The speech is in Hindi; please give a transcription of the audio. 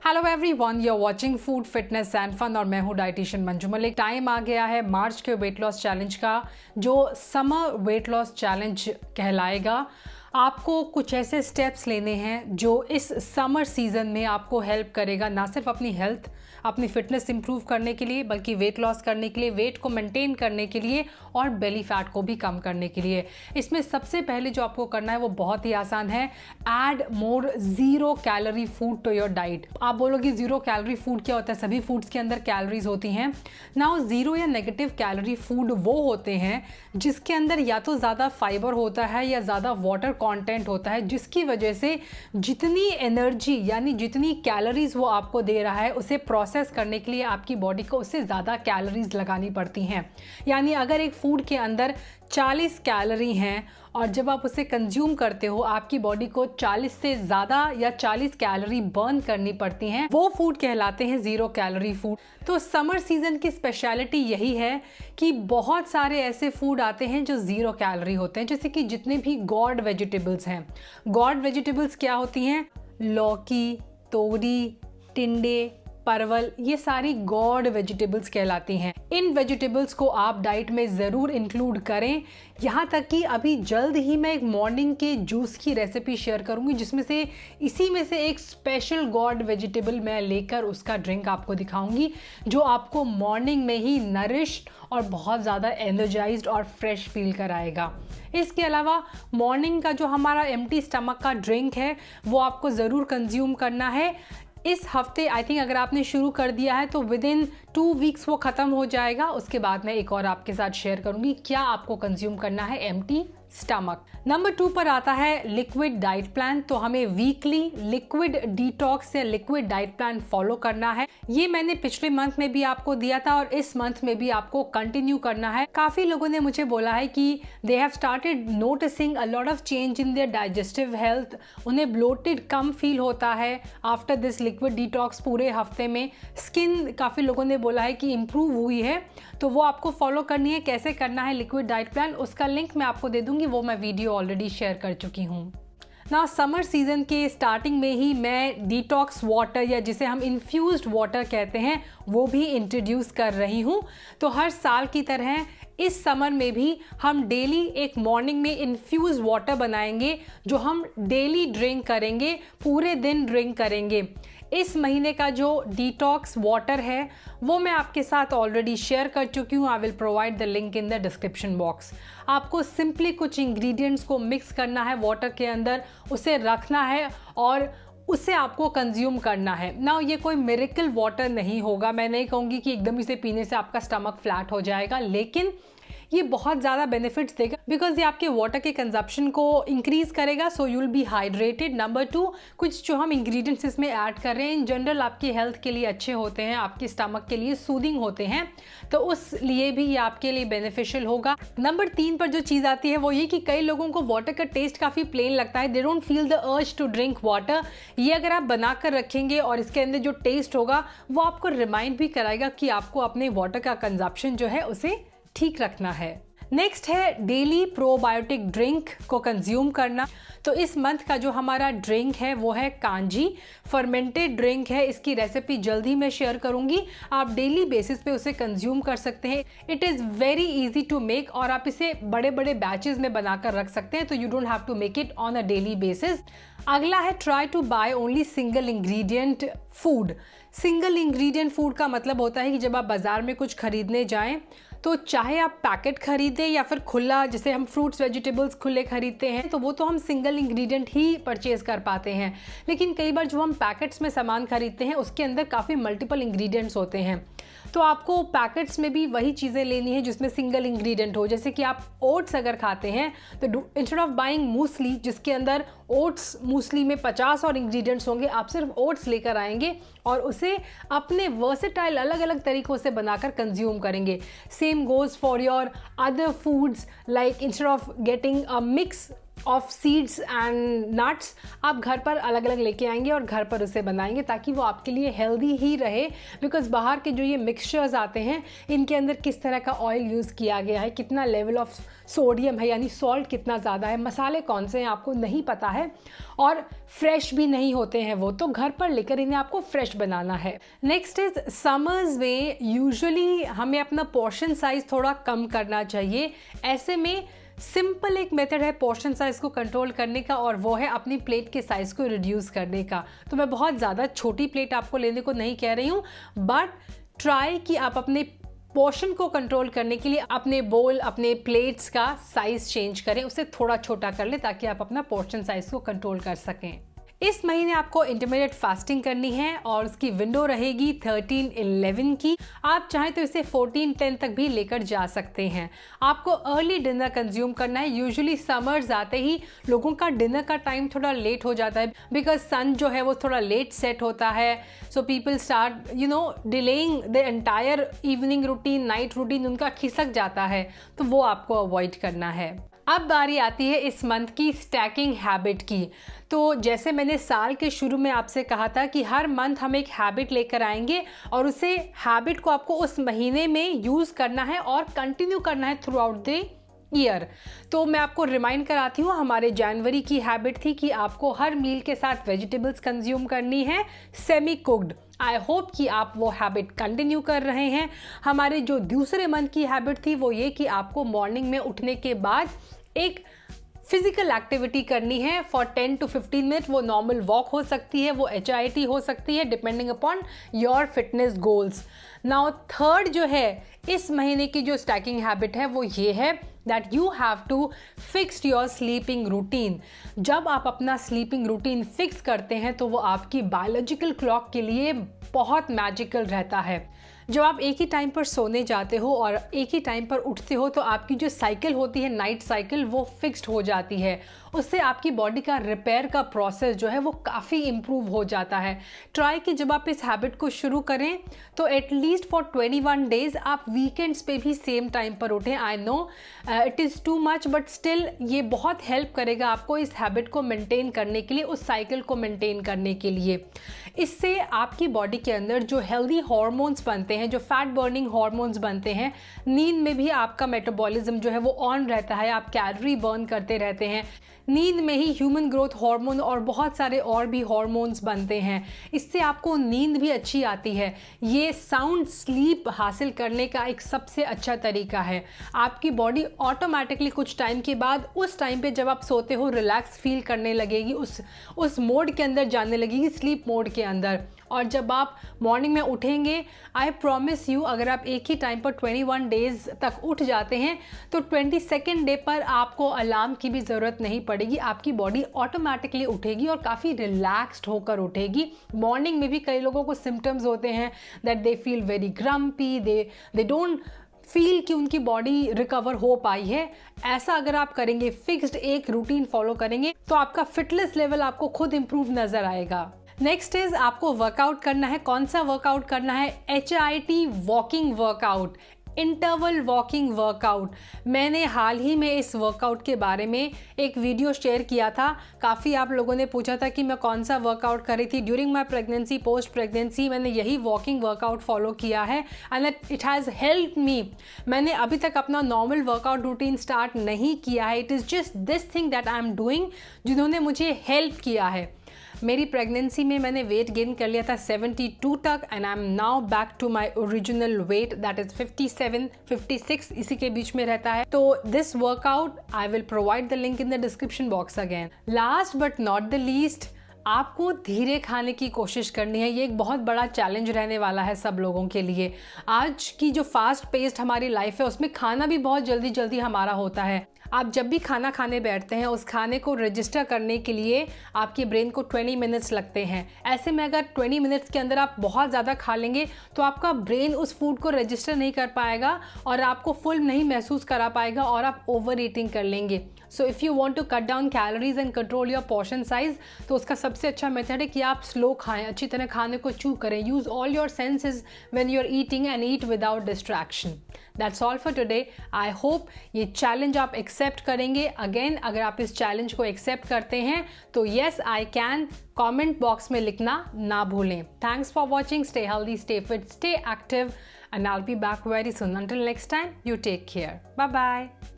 Hello everyone, you are watching food fitness and fun और मैं हूँ डाइटिशियन मंजू मलिक। टाइम आ गया है मार्च के वेट लॉस चैलेंज का, जो समर वेट लॉस चैलेंज कहलाएगा। आपको कुछ ऐसे स्टेप्स लेने हैं जो इस समर सीज़न में आपको हेल्प करेगा, ना सिर्फ अपनी हेल्थ, अपनी फिटनेस इंप्रूव करने के लिए, बल्कि वेट लॉस करने के लिए, वेट को मेंटेन करने के लिए और बेली फैट को भी कम करने के लिए। इसमें सबसे पहले जो आपको करना है वो बहुत ही आसान है। Add more zero calorie food to your diet. आप बोलोगे ज़ीरो कैलोरी फूड क्या होता है? सभी फूड्स के अंदर कैलोरीज होती हैं ना। ज़ीरो या नेगेटिव कैलोरी फूड वो होते हैं जिसके अंदर या तो ज़्यादा फाइबर होता है या ज़्यादा वाटर कंटेंट होता है, जिसकी वजह से जितनी एनर्जी यानी जितनी कैलोरीज वो आपको दे रहा है उसे प्रोसेस करने के लिए आपकी बॉडी को उससे ज़्यादा कैलोरीज लगानी पड़ती हैं। यानी अगर एक फूड के अंदर 40 कैलोरी हैं और जब आप उसे कंज्यूम करते हो आपकी बॉडी को 40 से ज़्यादा या 40 कैलोरी बर्न करनी पड़ती हैं, वो फूड कहलाते हैं ज़ीरो कैलोरी फूड। तो समर सीज़न की स्पेशलिटी यही है कि बहुत सारे ऐसे फूड आते हैं जो ज़ीरो कैलोरी होते हैं, जैसे कि जितने भी गॉड वेजिटेबल्स हैं। गॉड वेजिटेबल्स क्या होती हैं? लौकी, तोरी, टिंडे, परवल, ये सारी गॉड वेजिटेबल्स कहलाती हैं। इन वेजिटेबल्स को आप डाइट में ज़रूर इंक्लूड करें। यहाँ तक कि अभी जल्द ही मैं एक मॉर्निंग के जूस की रेसिपी शेयर करूँगी, जिसमें से इसी में से एक स्पेशल गॉड वेजिटेबल मैं लेकर उसका ड्रिंक आपको दिखाऊंगी, जो आपको मॉर्निंग में ही नरिश्ड और बहुत ज़्यादा एनर्जाइज्ड और फ्रेश फील कराएगा। इसके अलावा मॉर्निंग का जो हमारा एम्प्टी स्टमक का ड्रिंक है वो आपको ज़रूर कंज्यूम करना है। इस हफ्ते आई थिंक अगर आपने शुरू कर दिया है तो विद इन 2 वीक्स वो ख़त्म हो जाएगा। उसके बाद मैं एक और आपके साथ शेयर करूंगी क्या आपको कंज्यूम करना है एम्प्टी स्टमक। नंबर 2 पर आता है लिक्विड डाइट प्लान। तो हमें वीकली लिक्विड डिटॉक्स या लिक्विड डाइट प्लान फॉलो करना है। ये मैंने पिछले मंथ में भी आपको दिया था और इस मंथ में भी आपको कंटिन्यू करना है। काफ़ी लोगों ने मुझे बोला है कि they have started noticing a lot of change in their digestive health. उन्हें ब्लोटेड कम फील होता है आफ्टर दिस लिक्विड डिटॉक्स। पूरे हफ्ते में स्किन काफ़ी लोगों ने बोला है कि इम्प्रूव हुई है। तो वो आपको फॉलो करनी है। कैसे करना है लिक्विड डाइट प्लान, उसका लिंक मैं आपको दे दूंगी, वो मैं वीडियो ऑलरेडी शेयर कर चुकी हूँ ना। समर सीज़न के स्टार्टिंग में ही मैं डिटॉक्स वाटर या जिसे हम इन्फ्यूज्ड वाटर कहते हैं वो भी इंट्रोड्यूस कर रही हूँ। तो हर साल की तरह इस समर में भी हम डेली एक मॉर्निंग में इन्फ्यूज वाटर बनाएंगे जो हम डेली ड्रिंक करेंगे, पूरे दिन ड्रिंक करेंगे। इस महीने का जो डिटॉक्स वाटर है वो मैं आपके साथ ऑलरेडी शेयर कर चुकी हूँ। आई will provide the link in the description box. आपको सिंपली कुछ इंग्रेडिएंट्स को मिक्स करना है वाटर के अंदर, उसे रखना है और उसे आपको कंज्यूम करना है ना। ये कोई मिरेकल वाटर नहीं होगा। मैं नहीं कहूँगी कि एकदम इसे पीने से आपका स्टमक फ्लैट हो जाएगा, लेकिन ये बहुत ज़्यादा बेनिफिट्स देगा बिकॉज ये आपके वाटर के कंजप्शन को इंक्रीज़ करेगा, so you will be hydrated. Number 2, कुछ जो हम इंग्रेडिएंट्स इसमें ऐड कर रहे हैं इन जनरल आपकी हेल्थ के लिए अच्छे होते हैं, आपके स्टमक के लिए सूदिंग होते हैं, तो उस लिए भी ये आपके लिए बेनिफिशियल होगा। नंबर 3 पर जो चीज़ आती है वो ये कि कई लोगों को वाटर का टेस्ट काफ़ी प्लेन लगता है, they don't feel the urge to drink water. ये अगर आप बना कर रखेंगे और इसके अंदर जो टेस्ट होगा वो आपको रिमाइंड भी कराएगा कि आपको अपने वाटर का कंजप्शन जो है उसे ठीक रखना है। नेक्स्ट है डेली प्रोबायोटिक ड्रिंक को कंज्यूम करना। तो इस मंथ का जो हमारा ड्रिंक है वो है कांजी फर्मेंटेड ड्रिंक है। इसकी रेसिपी जल्द ही मैं शेयर करूंगी। आप डेली बेसिस पे उसे कंज्यूम कर सकते हैं। It is very easy to make और आप इसे बड़े बड़े बैचेस में बनाकर रख सकते हैं, तो you don't have to make it on a daily basis. अगला है try to buy only single ingredient food. Single ingredient food का मतलब होता है कि जब आप बाज़ार में कुछ खरीदने जाएं तो चाहे आप पैकेट खरीदें या फिर खुला, जैसे हम फ्रूट्स वेजिटेबल्स खुले खरीदते हैं तो वो तो हम सिंगल इंग्रेडिएंट ही परचेज़ कर पाते हैं। लेकिन कई बार जो हम पैकेट्स में सामान खरीदते हैं उसके अंदर काफ़ी मल्टीपल इंग्रेडिएंट्स होते हैं, तो आपको पैकेट्स में भी वही चीज़ें लेनी है जिसमें सिंगल इंग्रेडिएंट हो। जैसे कि आप ओट्स अगर खाते हैं तो इंस्टेड ऑफ बाइंग मूसली जिसके अंदर ओट्स मूसली में 50 और इंग्रेडिएंट्स होंगे, आप सिर्फ ओट्स लेकर आएंगे और उसे अपने वर्सेटाइल अलग अलग तरीक़ों से बनाकर कंज्यूम करेंगे। Same goes for your other foods, like instead of getting a mix of seeds and nuts आप घर पर अलग अलग लेके आएंगे और घर पर उसे बनाएंगे ताकि वो आपके लिए हेल्दी ही रहे। बिकॉज बाहर के जो ये मिक्सचर्स आते हैं इनके अंदर किस तरह का ऑयल यूज़ किया गया है, कितना लेवल ऑफ सोडियम है यानी सॉल्ट कितना ज़्यादा है, मसाले कौन से हैं आपको नहीं पता है, और फ्रेश भी नहीं होते हैं वो, तो घर पर लेकर इन्हें आपको फ्रेश बनाना है। नेक्स्ट इज समर्स में यूजुअली हमें अपना पोर्शन साइज़ थोड़ा कम करना चाहिए। ऐसे में सिंपल एक मेथड है पोर्शन साइज़ को कंट्रोल करने का, और वो है अपनी प्लेट के साइज़ को रिड्यूस करने का। तो मैं बहुत ज़्यादा छोटी प्लेट आपको लेने को नहीं कह रही हूँ, बट ट्राई कि आप अपने पोर्शन को कंट्रोल करने के लिए अपने बोल, अपने प्लेट्स का साइज़ चेंज करें, उसे थोड़ा छोटा कर लें ताकि आप अपना पोर्शन साइज़ को कंट्रोल कर सकें। इस महीने आपको इंटरमीडिएट फास्टिंग करनी है और उसकी विंडो रहेगी 13-11 की। आप चाहें तो इसे 14-10 तक भी लेकर जा सकते हैं। आपको अर्ली डिनर कंज्यूम करना है। यूजुअली समर्स आते ही लोगों का डिनर का टाइम थोड़ा लेट हो जाता है बिकॉज सन जो है वो थोड़ा लेट सेट होता है। So people start delaying the entire evening routine, night routine उनका खिसक जाता है, तो वो आपको अवॉइड करना है। अब बारी आती है इस मंथ की स्टैकिंग हैबिट की। तो जैसे मैंने साल के शुरू में आपसे कहा था कि हर मंथ हम एक हैबिट लेकर आएंगे और उसे हैबिट को आपको उस महीने में यूज़ करना है और कंटिन्यू करना है थ्रू आउट द ईयर। तो मैं आपको रिमाइंड कराती हूँ, हमारे जनवरी की हैबिट थी कि आपको हर मील के साथ वेजिटेबल्स कंज्यूम करनी है सेमी कुक्ड। आई होप कि आप वो हैबिट कंटिन्यू कर रहे हैं। हमारे जो दूसरे मंथ की हैबिट थी वो ये कि आपको मॉर्निंग में उठने के बाद एक फिजिकल एक्टिविटी करनी है फॉर 10 to 15 मिनट। वो नॉर्मल वॉक हो सकती है, वो HIIT हो सकती है, depending upon your fitness goals. Now third जो है इस महीने की जो स्टैकिंग हैबिट है वो ये है that you have to fix your sleeping routine. जब आप अपना स्लीपिंग रूटीन फिक्स करते हैं तो वो आपकी बायोलॉजिकल क्लॉक के लिए बहुत मैजिकल रहता है। जब आप एक ही टाइम पर सोने जाते हो और एक ही टाइम पर उठते हो तो आपकी जो साइकिल होती है नाइट साइकिल वो फिक्स्ड हो जाती है। उससे आपकी बॉडी का रिपेयर का प्रोसेस जो है वो काफ़ी इम्प्रूव हो जाता है। ट्राई कि जब आप इस हैबिट को शुरू करें तो एटलीस्ट फॉर 21 डेज आप वीकेंड्स पे भी सेम टाइम पर उठें। I know it is too much but still ये बहुत हेल्प करेगा आपको इस हैबिट को मेंटेन करने के लिए, उस साइकिल को मेंटेन करने के लिए। इससे आपकी बॉडी के अंदर जो हेल्दी हार्मोन्स बनते हैं, जो फैट बर्निंग हार्मोन्स बनते हैं, नींद में भी आपका मेटाबॉलिज्म जो है वो ऑन रहता है, आप कैलोरी बर्न करते रहते हैं। नींद में ही ह्यूमन ग्रोथ हार्मोन और बहुत सारे और भी हार्मोन्स बनते हैं। इससे आपको नींद भी अच्छी आती है। ये साउंड स्लीप हासिल करने का एक सबसे अच्छा तरीका है। आपकी बॉडी ऑटोमेटिकली कुछ टाइम के बाद उस टाइम पे जब आप सोते हो रिलैक्स फील करने लगेगी, उस मोड के अंदर जाने लगेगी, स्लीप मोड के अंदर। और जब आप मॉर्निंग में उठेंगे, आई प्रॉमिस यू, अगर आप एक ही टाइम पर 21 डेज तक उठ जाते हैं तो 22nd डे पर आपको अलार्म की भी ज़रूरत नहीं पड़ेगी। आपकी बॉडी ऑटोमेटिकली उठेगी और काफ़ी रिलैक्स्ड होकर उठेगी। मॉर्निंग में भी कई लोगों को सिम्टम्स होते हैं that they feel very grumpy, they don't feel कि उनकी बॉडी रिकवर हो पाई है। ऐसा अगर आप करेंगे, फिक्स्ड एक रूटीन फॉलो करेंगे, तो आपका फिटनेस लेवल आपको खुद इम्प्रूव नज़र आएगा। नेक्स्ट इज आपको वर्कआउट करना है। कौन सा वर्कआउट करना है? HIIT walking workout, interval walking workout. मैंने हाल ही में इस वर्कआउट के बारे में एक वीडियो शेयर किया था। काफ़ी आप लोगों ने पूछा था कि मैं कौन सा वर्कआउट कर रही थी during my pregnancy, post pregnancy. मैंने यही वॉकिंग वर्कआउट फॉलो किया है and it has help me. मैंने अभी तक अपना नॉर्मल वर्कआउट रूटीन स्टार्ट नहीं किया है। It is just this thing that I am doing जिन्होंने मुझे हेल्प किया है। मेरी प्रेगनेंसी में मैंने वेट गेन कर लिया था 72 तक and I am now back to my original weight that is 57-56 इसी के बीच में रहता है। तो this workout I will provide the link in the description box again. Last but not the least, आपको धीरे खाने की कोशिश करनी है। ये एक बहुत बड़ा चैलेंज रहने वाला है सब लोगों के लिए। आज की जो फास्ट पेस्ड हमारी लाइफ है उसमें खाना भी बहुत जल्दी जल्दी हमारा होता है। आप जब भी खाना खाने बैठते हैं उस खाने को रजिस्टर करने के लिए आपके ब्रेन को 20 मिनट्स लगते हैं। ऐसे में अगर 20 मिनट्स के अंदर आप बहुत ज़्यादा खा लेंगे तो आपका ब्रेन उस फूड को रजिस्टर नहीं कर पाएगा और आपको फुल नहीं महसूस करा पाएगा और आप ओवर ईटिंग कर लेंगे। So if you want to cut down calories and control your portion size, तो उसका सबसे अच्छा मेथड है कि आप स्लो खाएं, अच्छी तरह खाने को चू करें। Use all your senses when you are eating and eat without distraction. That's all for today. I hope ये चैलेंज आप एक्सेप्ट करेंगे? अगेन, अगर आप इस चैलेंज को एक्सेप्ट करते हैं तो yes I can comment box में लिखना ना भूलें। Thanks for watching. Stay healthy, stay fit, stay active, and I'll be back very soon. Until next time, you take care. Bye bye.